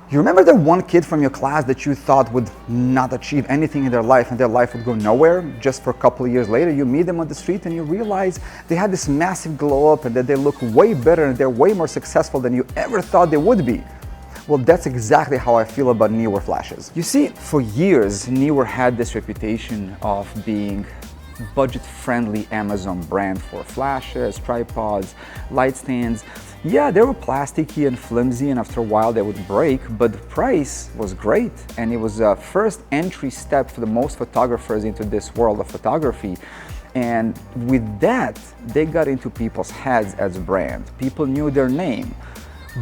You remember that one kid from your class that you thought would not achieve anything in their life and their life would go nowhere? Just for a couple of years later, you meet them on the street and you realize they had this massive glow up and that they look way better and they're way more successful than you ever thought they would be. Well, that's exactly how I feel about Neewer flashes. You see, for years, Neewer had this reputation of being budget-friendly Amazon brand for flashes, tripods, light stands. Yeah, they were plasticky and flimsy, and after a while they would break, but the price was great, and it was a first entry step for the most photographers into this world of photography. And with that, they got into people's heads as a brand. People knew their name.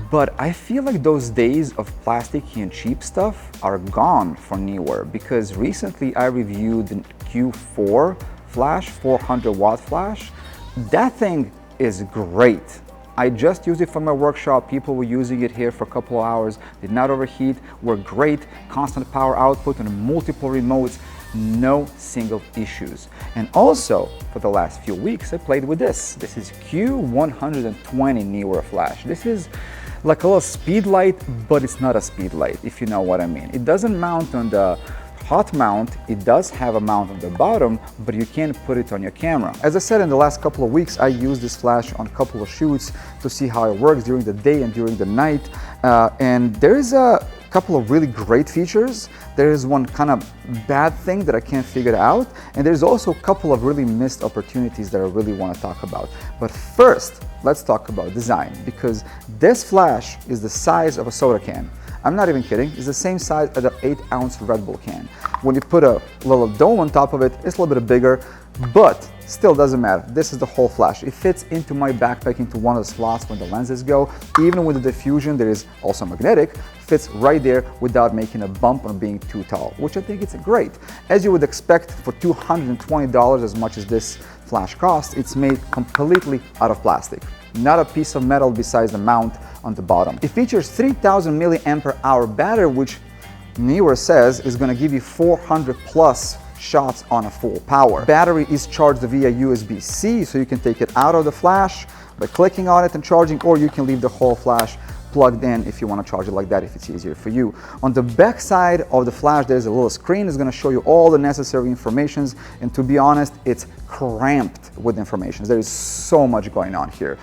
But I feel like those days of plasticky and cheap stuff are gone for Neewer, because recently I reviewed the Q4 flash, 400 watt flash. That thing is great. I just used it for my workshop. People were using it here for a couple of hours, did not overheat, were great, constant power output on multiple remotes, no single issues. And also, for the last few weeks, I played with this. This is Q120 Neewer flash. This is like a little speed light, but it's not a speed light, if you know what I mean. It doesn't mount on the hot mount. It does have a mount on the bottom, but you can't put it on your camera. As I said, in the last couple of weeks, I used this flash on a couple of shoots to see how it works during the day and during the night. And there is a couple of really great features. There is one kind of bad thing that I can't figure out. And there's also a couple of really missed opportunities that I really want to talk about. But first, let's talk about design, because this flash is the size of a soda can. I'm not even kidding, it's the same size as an 8-ounce Red Bull can. When you put a little dome on top of it, it's a little bit bigger, but still doesn't matter. This is the whole flash. It fits into my backpack, into one of the slots when the lenses go. Even with the diffusion, that is also magnetic, fits right there without making a bump or being too tall, which I think it's great. As you would expect, for $220, as much as this flash costs, it's made completely out of plastic. Not a piece of metal besides the mount on the bottom. It features 3000 milliampere hour battery, which Neewer says is going to give you 400 plus shots on a full power. Battery is charged via USB-C, so you can take it out of the flash by clicking on it and charging, or you can leave the whole flash plugged in if you want to charge it like that, if it's easier for you. On the back side of the flash, there's a little screen. It's going to show you all the necessary informations, and to be honest, it's cramped with information. There is so much going on here.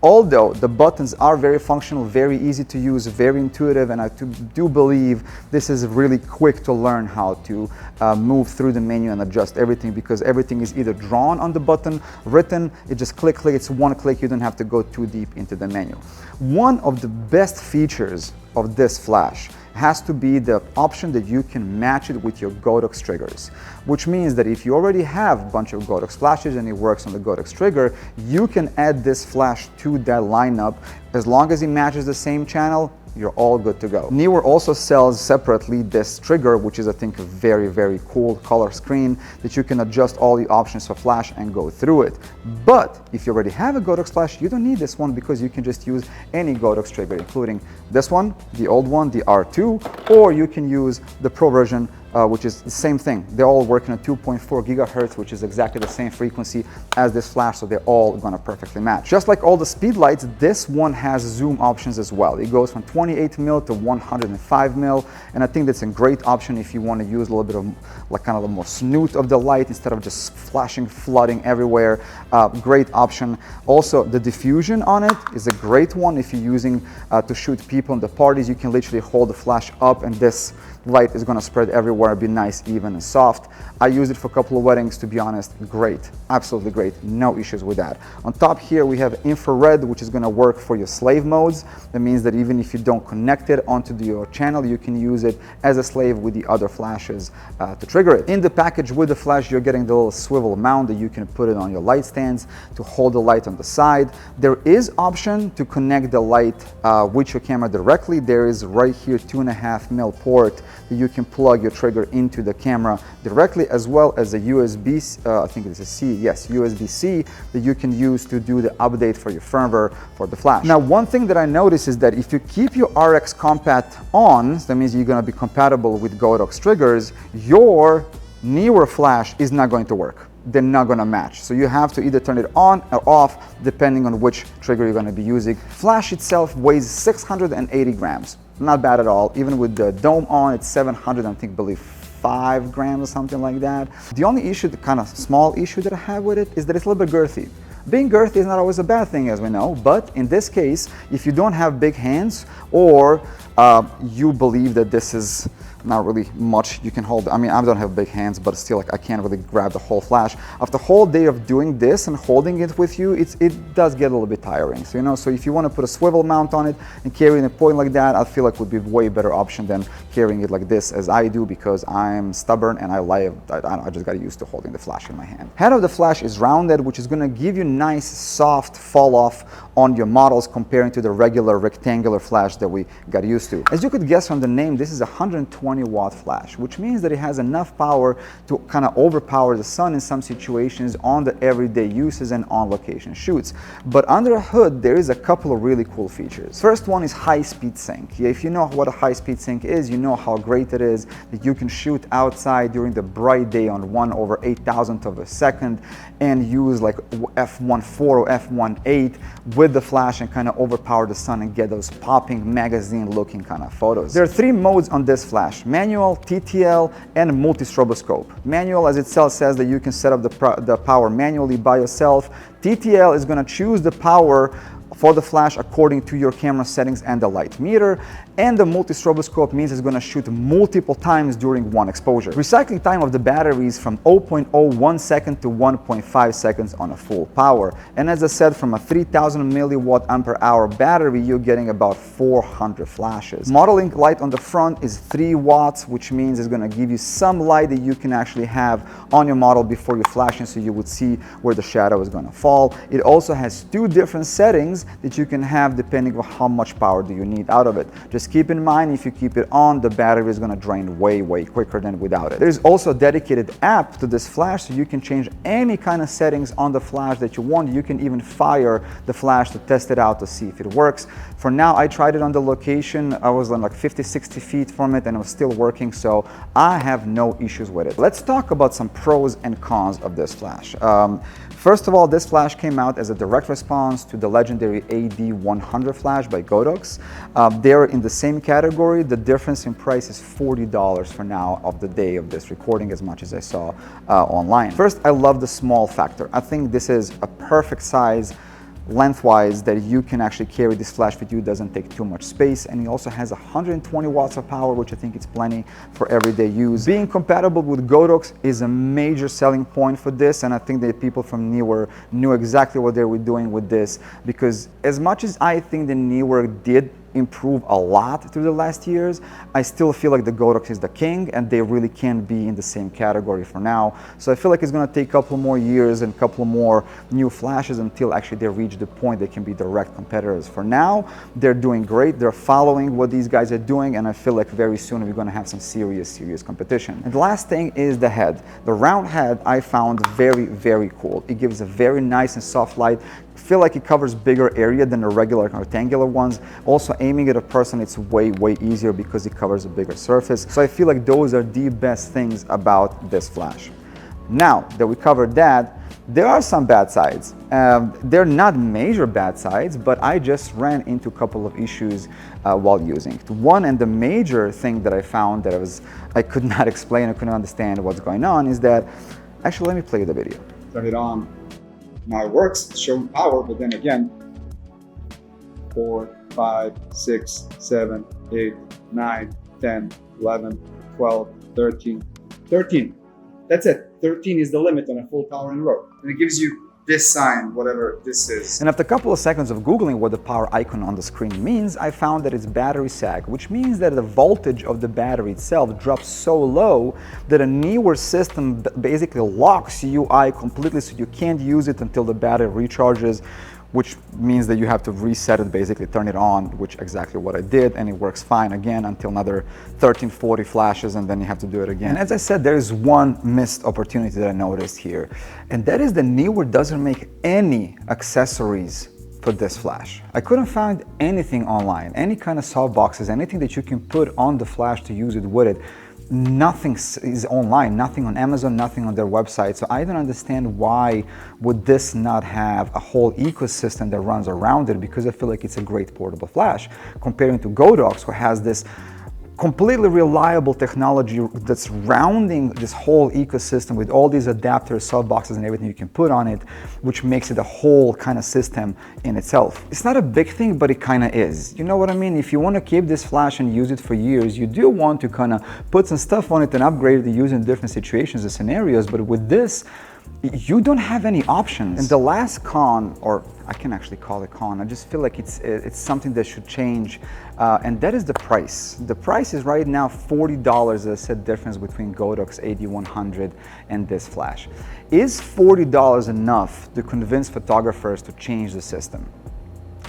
Although the buttons are very functional, very easy to use, very intuitive, and I do believe this is really quick to learn how to move through the menu and adjust everything, because everything is either drawn on the button, written, it just click, it's one click, you don't have to go too deep into the menu. One of the best features of this flash has to be the option that you can match it with your Godox triggers, which means that if you already have a bunch of Godox flashes and it works on the Godox trigger, you can add this flash to that lineup. As long as it matches the same channel, you're all good to go. Neewer also sells separately this trigger, which is, I think, a very, very cool color screen that you can adjust all the options for flash and go through it. But if you already have a Godox flash, you don't need this one, because you can just use any Godox trigger, including this one, the old one, the R2, or you can use the Pro version, which is the same thing. They're all working at 2.4 gigahertz, which is exactly the same frequency as this flash, so they're all gonna perfectly match. Just like all the speed lights, this one has zoom options as well. It goes from 28 mil to 105 mil, and I think that's a great option if you want to use a little bit of like kind of a more snoot of the light instead of just flashing, flooding everywhere. Great option. Also, the diffusion on it is a great one if you're using to shoot people in the parties. You can literally hold the flash up and this light is going to spread everywhere, be nice, even, and soft. I used it for a couple of weddings, to be honest. Great, absolutely great, no issues with that. On top here we have infrared, which is going to work for your slave modes. That means that even if you don't connect it onto your channel, you can use it as a slave with the other flashes to trigger it. In the package with the flash, you're getting the little swivel mount that you can put it on your light stands to hold the light on the side. There is option to connect the light with your camera directly. There is right here 2.5 mil port that you can plug your trigger into the camera directly, as well as a USB, I think it's a C, yes, USB-C that you can use to do the update for your firmware for the flash. Now, one thing that I noticed is that if you keep your RX COMPAT on, so that means you're going to be compatible with Godox triggers, your Neewer flash is not going to work. They're not going to match. So you have to either turn it on or off depending on which trigger you're going to be using. Flash itself weighs 680 grams. not bad at all. Even with the dome on, it's 700, I think, believe 5 grams or something like that. The only issue, the kind of small issue that I have with it is that it's a little bit girthy. Being girthy is not always a bad thing, as we know, but in this case, if you don't have big hands or you believe that this is not really much you can hold. I mean, I don't have big hands, but still, like, I can't really grab the whole flash. After the whole day of doing this and holding it with you, it does get a little bit tiring. So, you know, so if you want to put a swivel mount on it and carry a point like that, I feel like would be a way better option than carrying it like this, as I do, because I'm stubborn and I just got used to holding the flash in my hand. Head of the flash is rounded, which is going to give you nice, soft fall off on your models comparing to the regular rectangular flash that we got used to. As you could guess from the name, this is a 120-watt flash, which means that it has enough power to kind of overpower the sun in some situations on the everyday uses and on location shoots. But under the hood, there is a couple of really cool features. First one is high-speed sync. Yeah, if you know what a high-speed sync is, you know how great it is that you can shoot outside during the bright day on 1/8,000th of a second and use like f1.4 or f1.8 with the flash and kind of overpower the sun and get those popping magazine looking kind of photos. There are 3 modes on this flash: manual, TTL, and multi-stroboscope. Manual, as itself says, that you can set up the power manually by yourself. TTL is going to choose the power for the flash according to your camera settings and the light meter, and the multi-stroboscope means it's going to shoot multiple times during one exposure. Recycling time of the battery is from 0.01 second to 1.5 seconds on a full power, and as I said, from a 3000 milliwatt ampere hour battery, you're getting about 400 flashes. Modeling light on the front is 3 watts, which means it's going to give you some light that you can actually have on your model before you're flashing, so you would see where the shadow is going to fall. It also has 2 different settings that you can have depending on how much power do you need out of it. Just keep in mind, if you keep it on, the battery is going to drain way quicker than without it. There's also a dedicated app to this flash, so you can change any kind of settings on the flash that you want. You can even fire the flash to test it out to see if it works. For now, I tried it on the location. I was on like 50-60 feet from it and it was still working, so I have no issues with it. Let's talk about some pros and cons of this flash. First of all, this flash came out as a direct response to the legendary AD100 flash by Godox. They're in the same category. The difference in price is $40 for now of the day of this recording, as much as I saw online. First, I love the small factor. I think this is a perfect size lengthwise that you can actually carry this flash with you. Doesn't take too much space, and it also has 120 watts of power, which I think is plenty for everyday use. Being compatible with Godox is a major selling point for this, and I think that people from Neewer knew exactly what they were doing with this, because as much as I think the Neewer did improve a lot through the last years, I still feel like the Godox is the king, and they really can't be in the same category for now. So I feel like it's going to take a couple more years and a couple more new flashes until actually they reach the point they can be direct competitors. For now, they're doing great. They're following what these guys are doing, and I feel like very soon we're going to have some serious competition. And the last thing is the head. The round head I found very cool. It gives a very nice and soft light. I feel like it covers bigger area than the regular rectangular ones. Also, aiming at a person, it's way easier because it covers a bigger surface. So I feel like those are the best things about this flash. Now that we covered that, there are some bad sides. They're not major bad sides, but I just ran into a couple of issues while using it. One, and the major thing that I found that I could not explain, I couldn't understand what's going on, is that, actually, let me play the video. Turn it on. Now it works, it's showing power, but then again, 4, 5, 6, 7, 8, 9, 10, 11, 12, 13, 13. That's it. 13 is the limit on a full power in row. And it gives you this sign, whatever this is. And after a couple of seconds of Googling what the power icon on the screen means, I found that it's battery sag, which means that the voltage of the battery itself drops so low that a Neewer system basically locks UI completely, so you can't use it until the battery recharges, which means that you have to reset it, basically turn it on, which exactly what I did, and it works fine again until another 1340 flashes, and then you have to do it again. And as I said, there is one missed opportunity that I noticed here, and that is the Neewer doesn't make any accessories for this flash. I couldn't find anything online, any kind of soft boxes, anything that you can put on the flash to use it with it. nothing is online, nothing on Amazon, nothing on their website. So I don't understand why would this not have a whole ecosystem that runs around it, because I feel like it's a great portable flash comparing to Godox, who has this completely reliable technology that's rounding this whole ecosystem with all these adapters, softboxes, and everything you can put on it, which makes it a whole kind of system in itself. It's not a big thing, but it kind of is. You know what I mean? If you want to keep this flash and use it for years, you do want to kind of put some stuff on it and upgrade it to use in different situations and scenarios, but with this, you don't have any options. And the last con, or I can actually call it con, I just feel like it's something that should change, and that is the price. The price is right now $40, as I said, difference between Godox AD100 and this flash. Is $40 enough to convince photographers to change the system?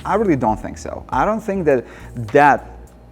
I really don't think so. I don't think that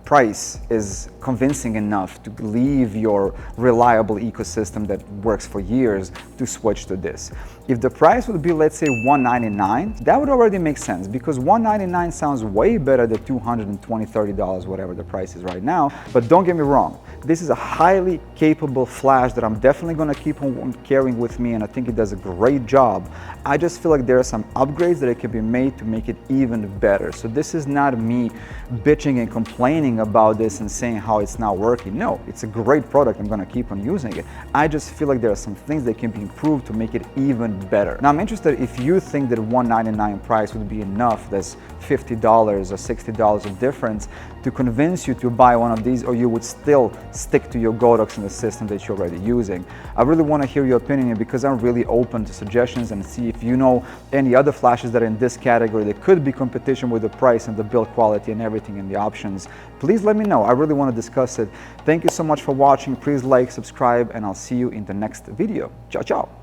price is convincing enough to leave your reliable ecosystem that works for years to switch to this. If the price would be, let's say, $199, that would already make sense, because $199 sounds way better than $220, $30, whatever the price is right now. But don't get me wrong, this is a highly capable flash that I'm definitely going to keep on carrying with me, and I think it does a great job. I just feel like there are some upgrades that it can be made to make it even better. So this is not me bitching and complaining about this and saying how it's not working. No, it's a great product. I'm going to keep on using it. I just feel like there are some things that can be improved to make it even better. Now I'm interested if you think that $199 price would be enough, that's $50 or $60 of difference, to convince you to buy one of these, or you would still stick to your Godox and the system that you're already using. I really want to hear your opinion, because I'm really open to suggestions, and see if you know any other flashes that are in this category that could be competition with the price and the build quality and everything and the options. Please let me know. I really want to discuss it. Thank you so much for watching. Please like, subscribe, and I'll see you in the next video. Ciao, ciao.